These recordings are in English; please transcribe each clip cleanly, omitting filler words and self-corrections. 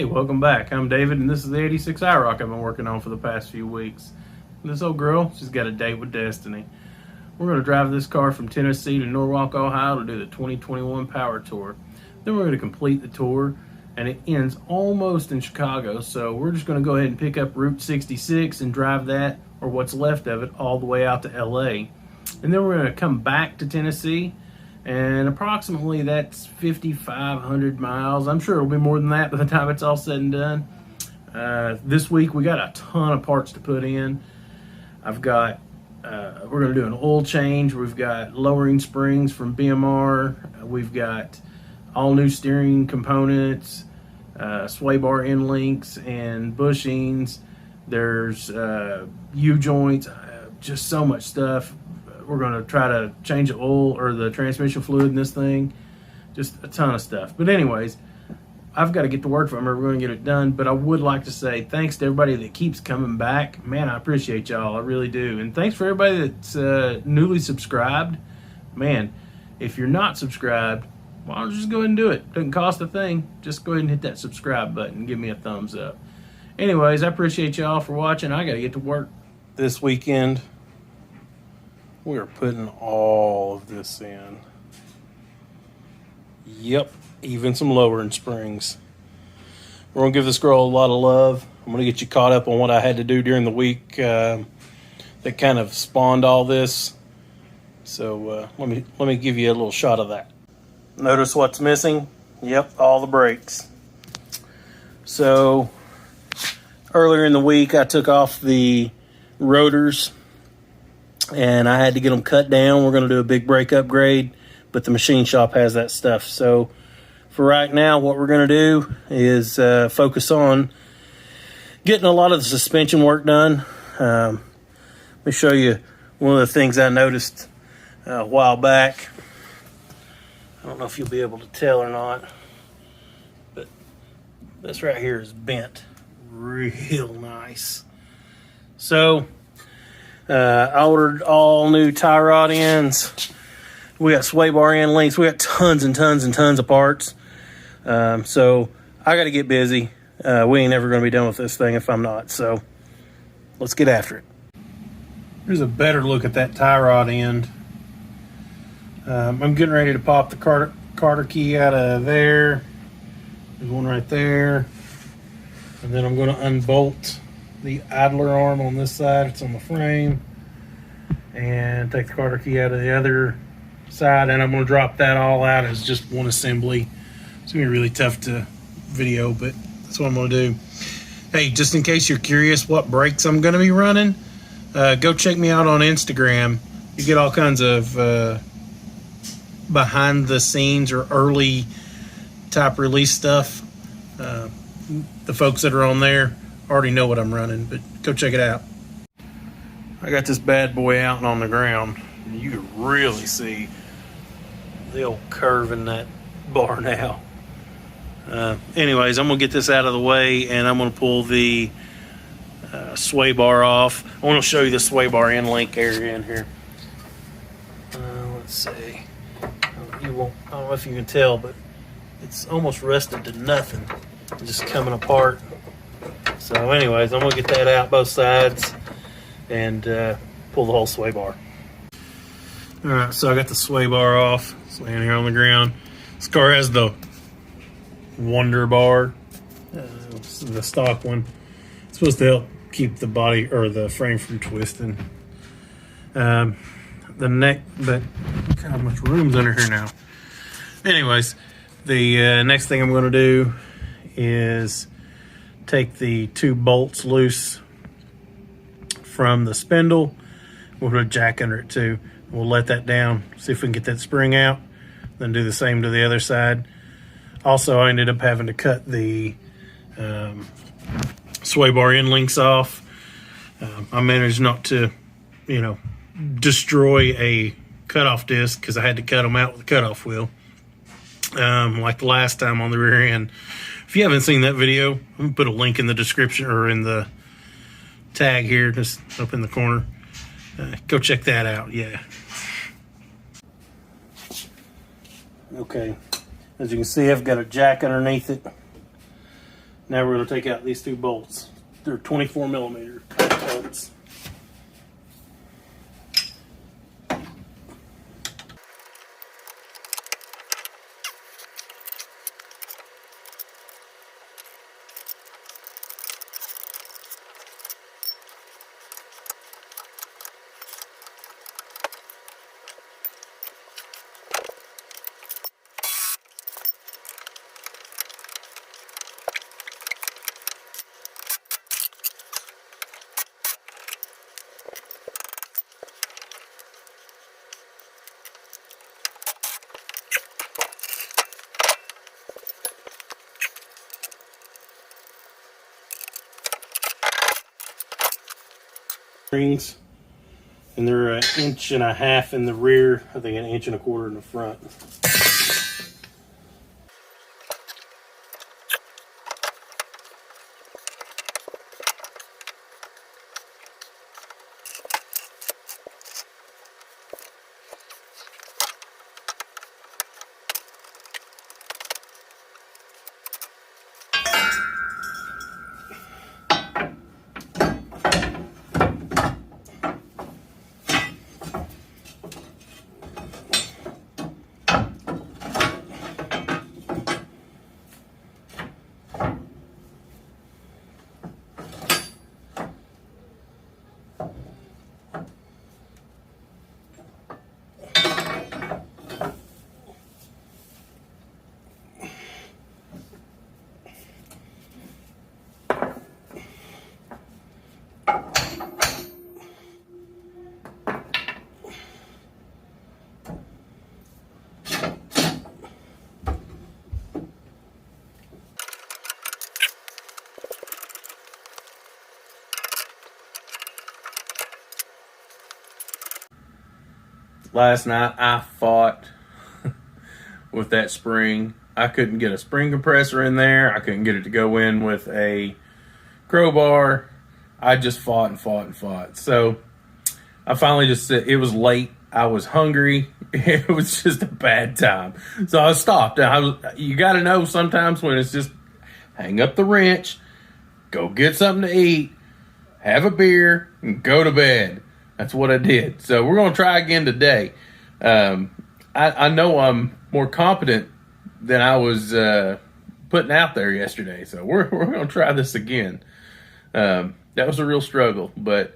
Hey, welcome back. I'm David, and this is the 86 IROC I've been working on for the past few weeks. This old girl, she's got a date with destiny. We're going to drive this car from Tennessee to Norwalk, Ohio to do the 2021 Power Tour. Then we're going to complete the tour, and it ends almost in Chicago, so we're just going to go ahead and pick up Route 66 and drive that, or what's left of it, all the way out to LA. And then we're going to come back to Tennessee, and approximately that's 5,500 miles. I'm sure it'll be more than that by the time it's all said and done. This week we got a ton of parts to put in. I've got, we're going to do an oil change. We've got lowering springs from BMR. We've got all new steering components, sway bar end links and bushings. There's U-joints, just so much stuff. We're going to try to change the oil or the transmission fluid in this thing. Just a ton of stuff. But anyways, I've got to get to work from her. We're going to get it done. But I would like to say thanks to everybody that keeps coming back. Man, I appreciate y'all. I really do. And thanks for everybody that's newly subscribed. Man, if you're not subscribed, why don't you just go ahead and do it? Doesn't cost a thing. Just go ahead and hit that subscribe button and give me a thumbs up. Anyways, I appreciate y'all for watching. I got to get to work. This weekend, we're putting all of this in. Yep, even some lowering springs. We're going to give this girl a lot of love. I'm going to get you caught up on what I had to do during the week that kind of spawned all this. So let me give you a little shot of that. Notice what's missing? Yep, all the brakes. So earlier in the week, I took off the rotors and I had to get them cut down. We're going to do a big brake upgrade, but the machine shop has that stuff. So for right now, what we're going to do is focus on getting a lot of the suspension work done. Let me show you one of the things I noticed a while back. I don't know if you'll be able to tell or not, but this right here is bent real nice. So I ordered all new tie rod ends. We got sway bar end links. We got tons and tons and tons of parts. So I got to get busy. We ain't ever going to be done with this thing if I'm not. So let's get after it. Here's a better look at that tie rod end. I'm getting ready to pop the Carter key out of there. There's one right there. And then I'm going to unbolt the idler arm on this side. It's on the frame. And take the Carter key out of the other side. And I'm going to drop that all out as just one assembly. It's going to be really tough to video, but that's what I'm going to do. Hey, just in case you're curious what brakes I'm going to be running, go check me out on Instagram. You get all kinds of behind the scenes or early type release stuff. The folks that are on there already know what I'm running, but go check it out. I got this bad boy out on the ground, and you can really see the old curve in that bar now. Anyways, I'm gonna get this out of the way, and I'm gonna pull the sway bar off. I want to show you the sway bar end link area in here. Let's see. I don't know if you can tell, but it's almost rusted to nothing. It's just coming apart. So anyways, I'm going to get that out both sides and pull the whole sway bar. Alright, so I got the sway bar off. It's laying here on the ground. This car has the Wonder Bar. It's the stock one. It's supposed to help keep the body or the frame from twisting. The neck, but look how much room's under here now. Anyways, the next thing I'm going to do is take the two bolts loose from the spindle. We'll put a jack under it too. We'll let that down, see if we can get that spring out, then do the same to the other side. Also, I ended up having to cut the sway bar end links off. I managed not to, destroy a cutoff disc because I had to cut them out with a cutoff wheel. Like the last time on the rear end. If you haven't seen that video, I'm going to put a link in the description or in the tag here, just up in the corner. Go check that out, yeah. Okay, as you can see, I've got a jack underneath it. Now we're going to take out these two bolts. They're 24 millimeter bolts. Rings, and they're 1.5 inches in the rear. I think 1.25 inches in the front. Last night I fought with that spring. I couldn't get a spring compressor in there. I couldn't get it to go in with a crowbar. I just fought and fought and fought. So I finally just said, it was late. I was hungry. It was just a bad time. So I stopped. You got to know sometimes when it's just hang up the wrench, go get something to eat, have a beer, and go to bed. That's what I did. So we're going to try again today. I know I'm more competent than I was putting out there yesterday. So we're going to try this again. That was a real struggle, but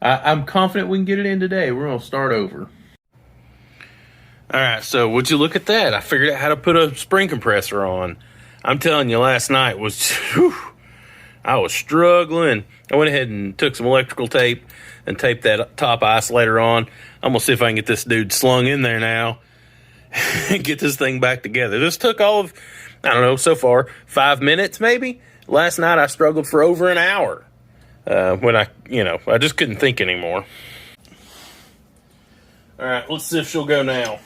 I'm confident we can get it in today. We're going to start over. All right, so would you look at that? I figured out how to put a spring compressor on. I'm telling you, last night was, whew, I was struggling. I went ahead and took some electrical tape and taped that top isolator on. I'm going to see if I can get this dude slung in there now and get this thing back together. This took all of, I don't know, so far, 5 minutes maybe. Last night I struggled for over an hour when I just couldn't think anymore. All right, let's see if she'll go now.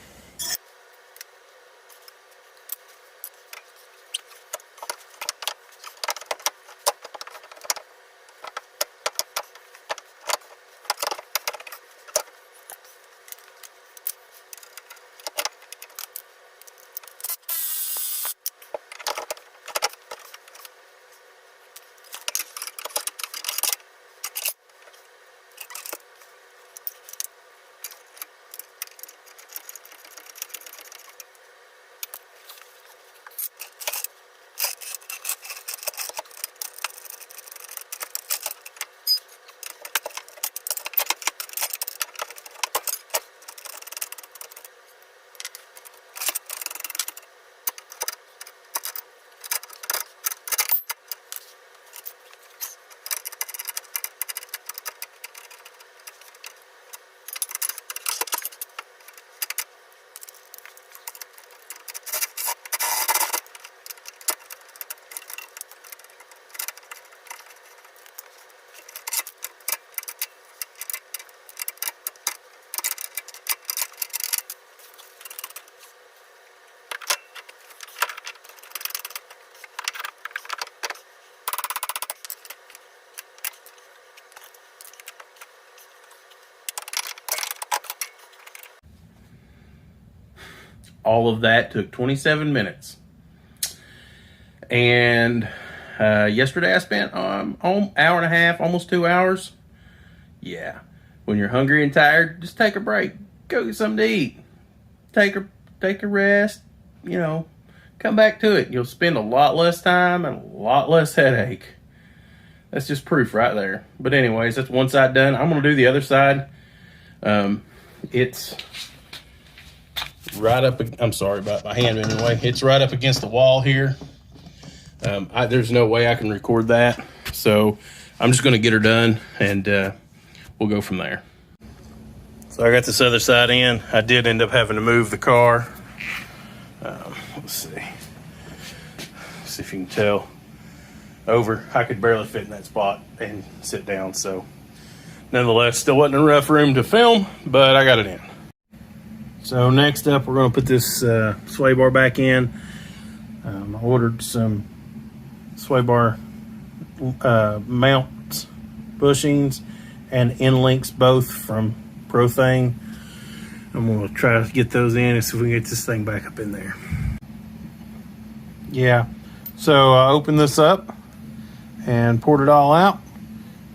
All of that took 27 minutes. And Yesterday I spent hour and a half, almost 2 hours. Yeah, when you're hungry and tired, just take a break. Go get something to eat. Take a rest. You know, come back to it. You'll spend a lot less time and a lot less headache. That's just proof right there. But anyways, that's one side done. I'm going to do the other side. It's right up, I'm sorry about my hand anyway. It's right up against the wall here. There's no way I can record that. So I'm just going to get her done and we'll go from there. So I got this other side in. I did end up having to move the car. Let's see if you can tell. I could barely fit in that spot and sit down. So nonetheless, still wasn't a rough room to film, but I got it in. So next up, we're going to put this sway bar back in. I ordered some sway bar mounts, bushings, and end links both from Profane. I'm going to try to get those in and see if we can get this thing back up in there. Yeah, so I opened this up and poured it all out,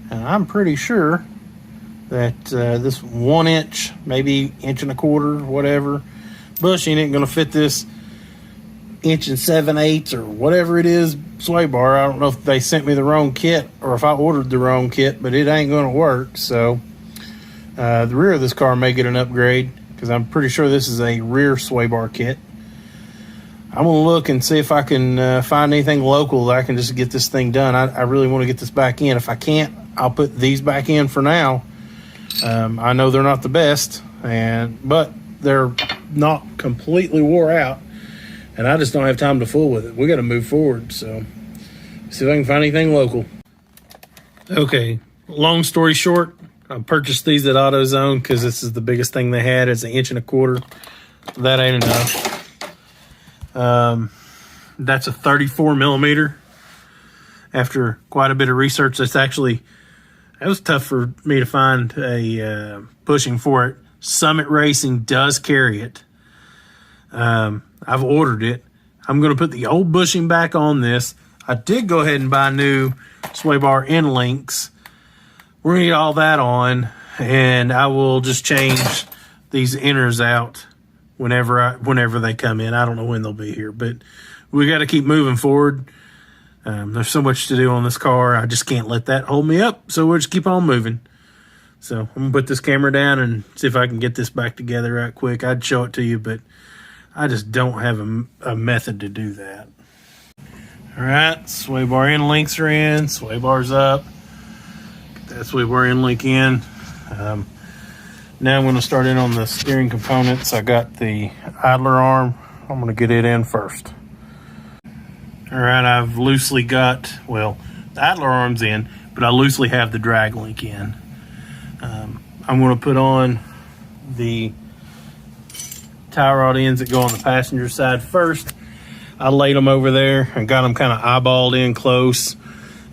and I'm pretty sure that this 1 inch, maybe inch and a quarter, whatever, bushing ain't going to fit this 1 7/8 or whatever it is sway bar. I don't know if they sent me the wrong kit or if I ordered the wrong kit, but it ain't going to work. So the rear of this car may get an upgrade because I'm pretty sure this is a rear sway bar kit. I'm going to look and see if I can find anything local that I can just get this thing done. I really want to get this back in. If I can't, I'll put these back in for now. I know they're not the best, but they're not completely wore out, and I just don't have time to fool with it. We got to move forward, so see if I can find anything local. Okay, long story short, I purchased these at AutoZone because this is the biggest thing they had. It's 1 1/4 inch. That ain't enough. That's a 34 millimeter. After quite a bit of research, it was tough for me to find a bushing for it. Summit Racing does carry it. I've ordered it. I'm going to put the old bushing back on this. I did go ahead and buy new sway bar end links. We're going to get all that on, and I will just change these inners out whenever they come in. I don't know when they'll be here, but we got to keep moving forward. There's so much to do on this car. I just can't let that hold me up. So we'll just keep on moving. So I'm going to put this camera down and see if I can get this back together right quick. I'd show it to you, but I just don't have a method to do that. All right, sway bar end links are in. Sway bar's up. Get that sway bar end link in. Now I'm going to start in on the steering components. I got the idler arm. I'm going to get it in first. All right, I've loosely got, the idler arm's in, but I loosely have the drag link in. I'm going to put on the tie rod ends that go on the passenger side first. I laid them over there and got them kind of eyeballed in close.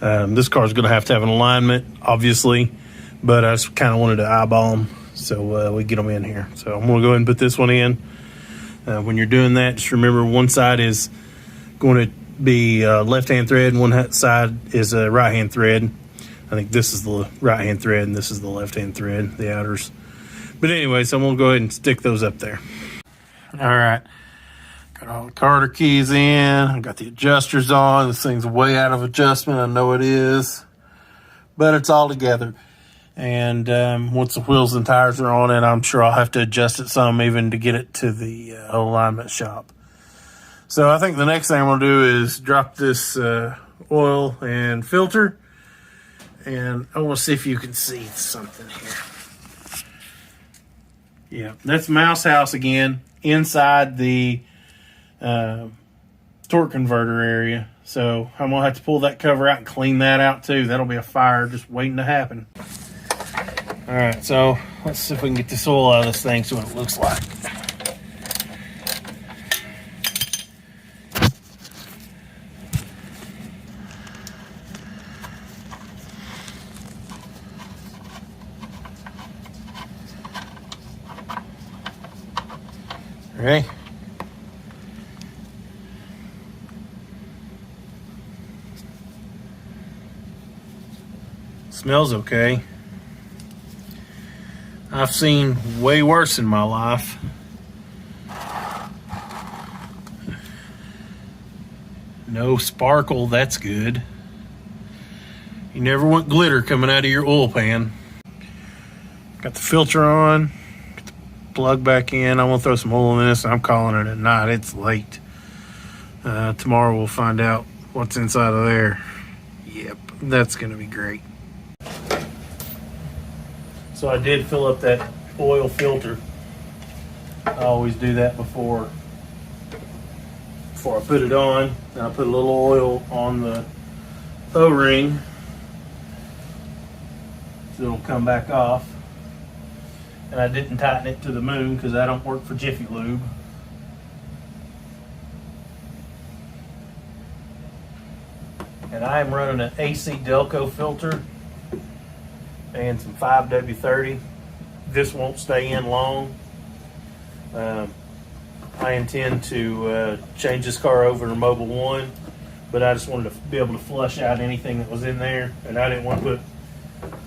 This car's going to have an alignment, obviously, but I just kind of wanted to eyeball them so we get them in here. So I'm going to go ahead and put this one in. When you're doing that, just remember one side is going to be left-hand thread and one side is a right-hand thread. I think this is the right-hand thread and this is the left-hand thread, the outers. But anyway, so I'm going to go ahead and stick those up there. All right. Got all the Carter keys in. I got the adjusters on. This thing's way out of adjustment. I know it is. But it's all together. And once the wheels and tires are on it, I'm sure I'll have to adjust it some even to get it to the alignment shop. So I think the next thing I'm going to do is drop this oil and filter. And I want to see if you can see something here. Yeah, that's Mouse House again inside the torque converter area. So I'm going to have to pull that cover out and clean that out too. That'll be a fire just waiting to happen. All right, so let's see if we can get this oil out of this thing, see what it looks like. Okay. Smells okay. I've seen way worse in my life. No sparkle, that's good. You never want glitter coming out of your oil pan. Got the filter on, get the plug back in. I'm gonna throw some oil in this. I'm calling it at night. It's late. Tomorrow we'll find out what's inside of there. Yep, that's gonna be great. So I did fill up that oil filter. I always do that before I put it on. And I put a little oil on the O-ring so it'll come back off. And I didn't tighten it to the moon because I don't work for Jiffy Lube. And I am running an AC Delco filter and some 5W30. This won't stay in long. I intend to change this car over to Mobil 1, but I just wanted to be able to flush out anything that was in there, and I didn't want to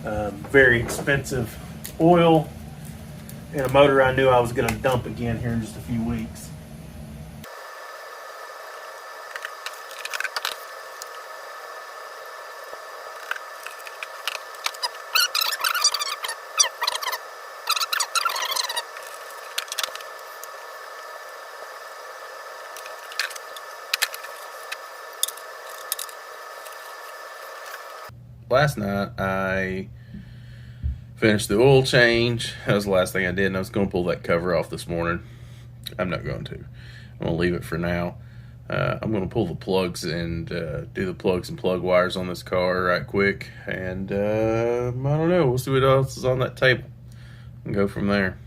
put very expensive oil in a motor I knew I was going to dump again here in just a few weeks. Last night I finished the oil change. That was the last thing I did, and I was going to pull that cover off this morning. I'm not going to. I'm going to leave it for now. I'm going to pull the plugs and do the plugs and plug wires on this car right quick, and I don't know. We'll see what else is on that table and go from there.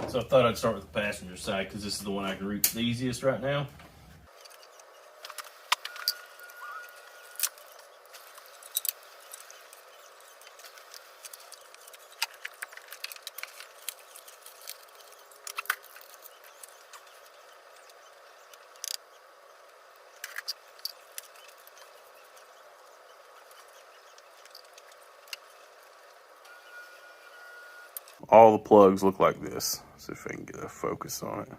So I thought I'd start with the passenger side because this is the one I can reach the easiest right now. All the plugs look like this. See if I can get a focus on it.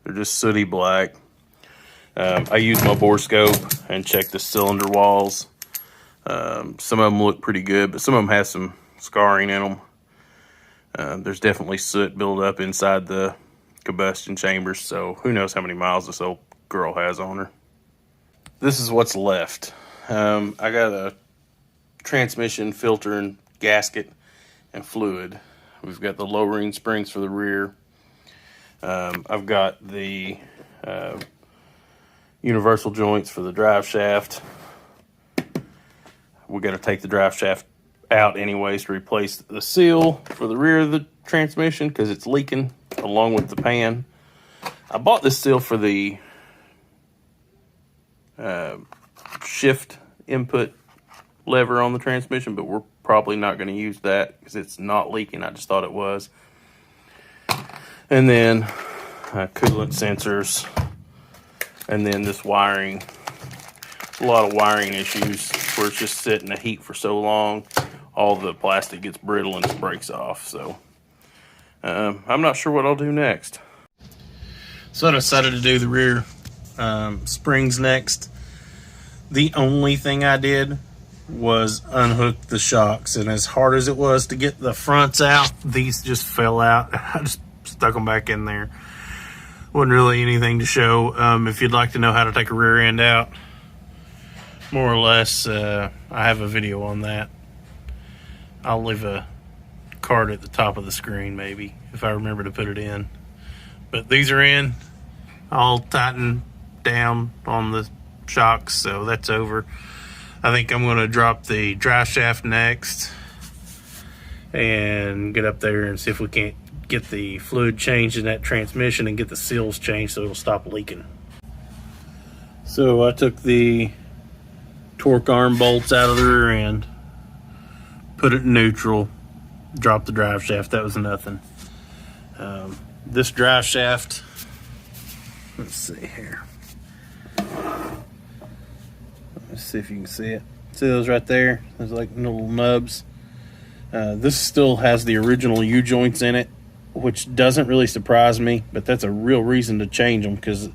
They're just sooty black. I use my bore scope and check the cylinder walls. Some of them look pretty good, but some of them have some scarring in them. There's definitely soot buildup inside the combustion chambers, so who knows how many miles this old girl has on her. This is what's left. I got a transmission filter and gasket and fluid. We've got the lowering springs for the rear. I've got the universal joints for the drive shaft. We got to take the drive shaft out anyways to replace the seal for the rear of the transmission because it's leaking along with the pan. I bought this seal for the shift input lever on the transmission, but we're probably not going to use that because it's not leaking. I just thought it was. And then coolant sensors, and then this wiring. A lot of wiring issues where it's just sitting in the heat for so long, all the plastic gets brittle and it breaks off. So I'm not sure what I'll do next. So I decided to do the rear springs next. The only thing I did was unhook the shocks, and as hard as it was to get the fronts out, these just fell out. I just stuck them back in there. Wasn't really anything to show. If you'd like to know how to take a rear end out, more or less, I have a video on that. I'll leave a card at the top of the screen maybe if I remember to put it in. But these are in, all tightened down on the shocks, so that's over. I think I'm going to drop the drive shaft next and get up there and see if we can't get the fluid changed in that transmission and get the seals changed so it'll stop leaking. So I took the torque arm bolts out of the rear end, put it in neutral, dropped the drive shaft. That was nothing. This drive shaft, let's see here. Let's see if you can see it. See those right there? There's like little nubs. This still has the original U-joints in it, which doesn't really surprise me, but that's a real reason to change them, because,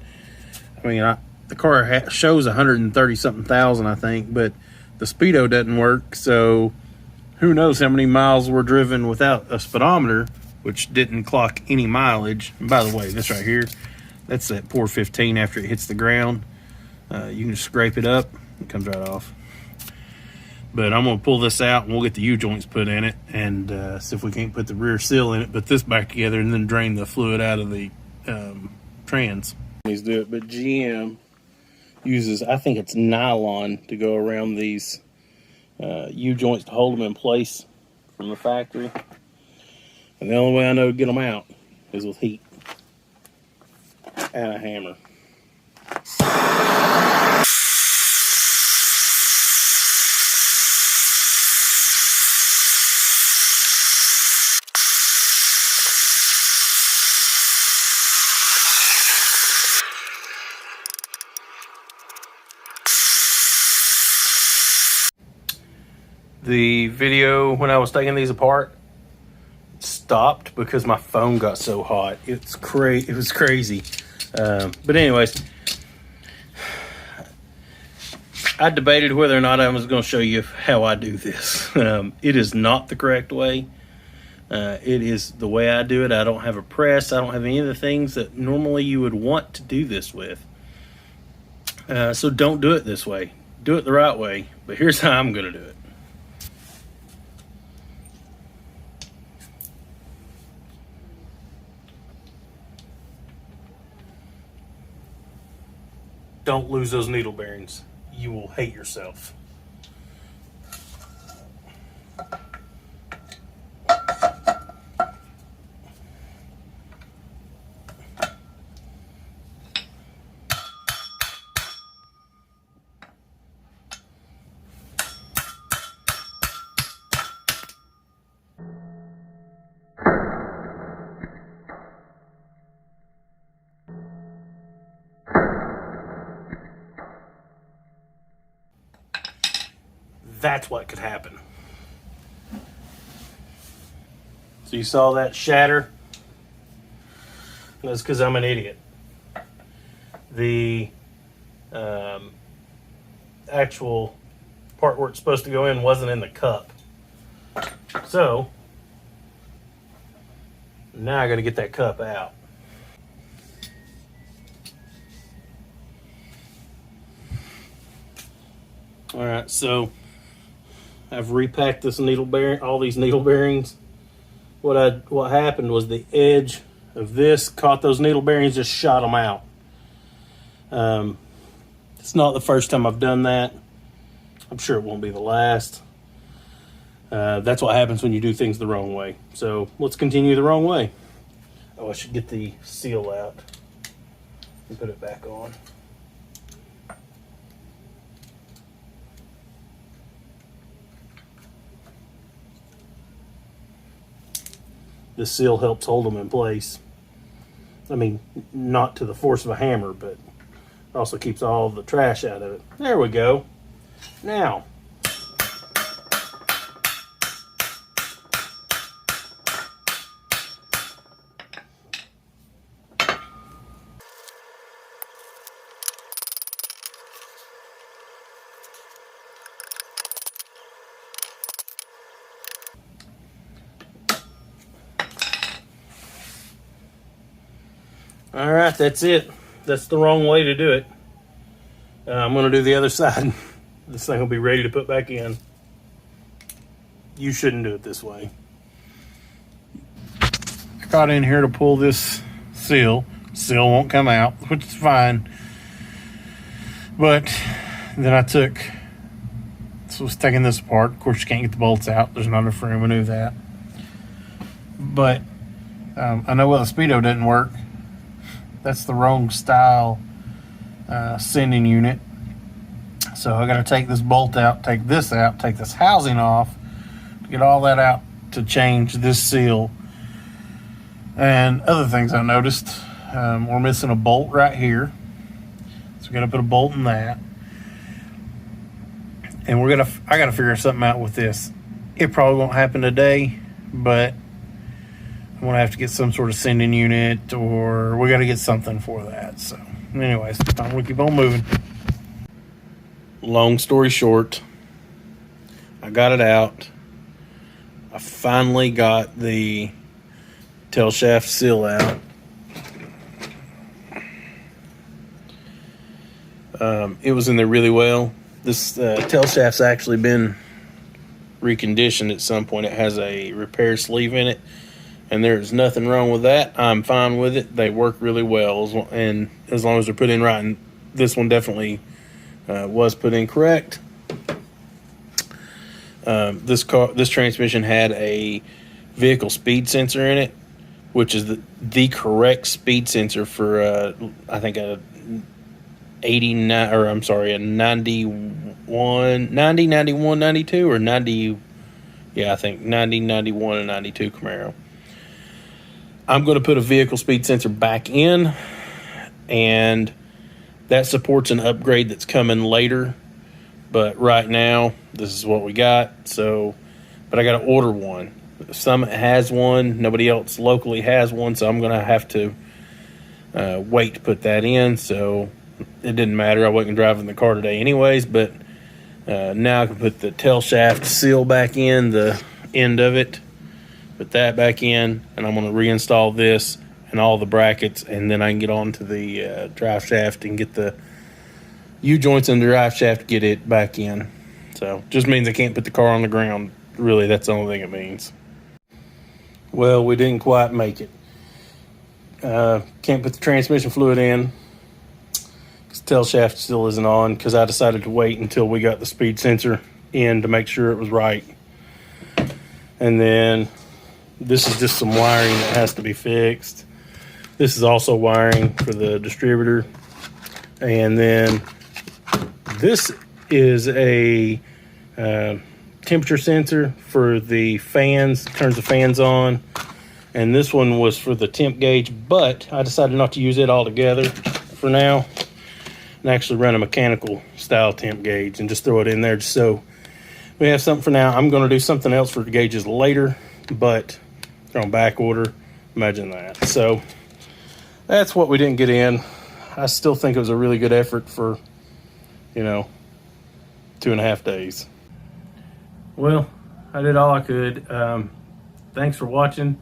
I mean, the car shows 130-something thousand, I think, but the speedo doesn't work, so who knows how many miles were driven without a speedometer, which didn't clock any mileage. And by the way, this right here, that's that poor 15 after it hits the ground. You can just scrape it up, it comes right off. But I'm going to pull this out and we'll get the U-joints put in it and see if we can't put the rear seal in it, put this back together, and then drain the fluid out of the trans. These do it, but GM uses, I think it's nylon to go around these U-joints to hold them in place from the factory. And the only way I know to get them out is with heat and a hammer. The video when I was taking these apart stopped because my phone got so hot. It was crazy. But anyways, I debated whether or not I was going to show you how I do this. It is not the correct way. It is the way I do it. I don't have a press. I don't have any of the things that normally you would want to do this with. So don't do it this way. Do it the right way. But here's how I'm going to do it. Don't lose those needle bearings. You will hate yourself. That's what could happen. So you saw that shatter? That's because I'm an idiot. The actual part where it's supposed to go in wasn't in the cup. So now I got to get that cup out. All right, so I've repacked this needle bearing, all these needle bearings. What happened was the edge of this caught those needle bearings, just shot them out. It's not the first time I've done that. I'm sure it won't be the last. That's what happens when you do things the wrong way. So let's continue the wrong way. Oh, I should get the seal out and put it back on. The seal helps hold them in place. I mean, not to the force of a hammer, but also keeps all the trash out of it. There we go. Now, all right, that's it. That's the wrong way to do it. I'm going to do the other side. This thing will be ready to put back in. You shouldn't do it this way. I got in here to pull this seal. Seal won't come out, which is fine. But then I was taking this apart. Of course, you can't get the bolts out. There's not enough room to do that. But I know the speedo didn't work. That's the wrong style sending unit. So I got to take this bolt out, take this out, take this housing off, to get all that out to change this seal. And other things I noticed, we're missing a bolt right here. So we got to put a bolt in that. and I gotta figure something out with this. It probably won't happen today, but I'm gonna have to get some sort of sending unit, or we gotta get something for that. So anyways, I'm gonna keep on moving. Long story short, I got it out. I finally got the tail shaft seal out. It was in there really well. This tail shaft's actually been reconditioned at some point. It has a repair sleeve in it, and there's nothing wrong with that. I'm fine with it. They work really well, and as long as they're put in right. And this one definitely was put in correct. This transmission had a vehicle speed sensor in it, which is the correct speed sensor for I think a 89, or I'm sorry, a 91, 90, 91, 92, or 90, yeah, I think 90, 91, and 92 Camaro. I'm going to put a vehicle speed sensor back in, and that supports an upgrade that's coming later. But right now, this is what we got. So, but I got to order one. Summit has one. Nobody else locally has one, so I'm going to have to wait to put that in. So it didn't matter. I wasn't driving the car today anyways, but now I can put the tail shaft seal back in, the end of it, put that back in, and I'm going to reinstall this and all the brackets, and then I can get on to the drive shaft and get the U-joints in the drive shaft, get it back in. So just means I can't put the car on the ground. Really, that's the only thing it means. Well, we didn't quite make it. Can't put the transmission fluid in. Tail shaft still isn't on because I decided to wait until we got the speed sensor in to make sure it was right. And then this is just some wiring that has to be fixed. This is also wiring for the distributor. And then this is a temperature sensor for the fans, turns the fans on. And this one was for the temp gauge, but I decided not to use it altogether for now, and actually run a mechanical style temp gauge and just throw it in there just so we have something for now. I'm going to do something else for the gauges later, but they're on back order. Imagine that. So that's what we didn't get in. I still think it was a really good effort for, 2.5 days. Well, I did all I could. Thanks for watching.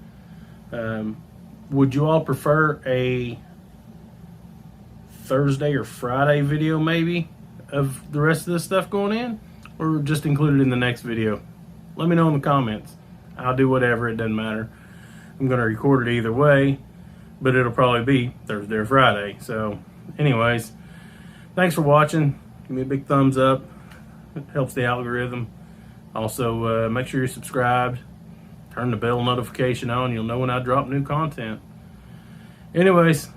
Would you all prefer a Thursday or Friday video maybe of the rest of this stuff going in, or just include it in the next video? Let me know in the comments. I'll do whatever, it doesn't matter. I'm going to record it either way, but it'll probably be Thursday or Friday. So anyways, thanks for watching. Give me a big thumbs up. It helps the algorithm. Also, make sure you're subscribed. Turn the bell notification on. You'll know when I drop new content. Anyways,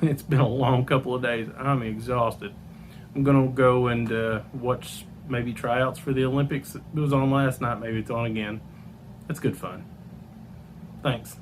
it's been a long couple of days. I'm exhausted. I'm going to go and watch maybe tryouts for the Olympics. It was on last night. Maybe it's on again. It's good fun. Thanks.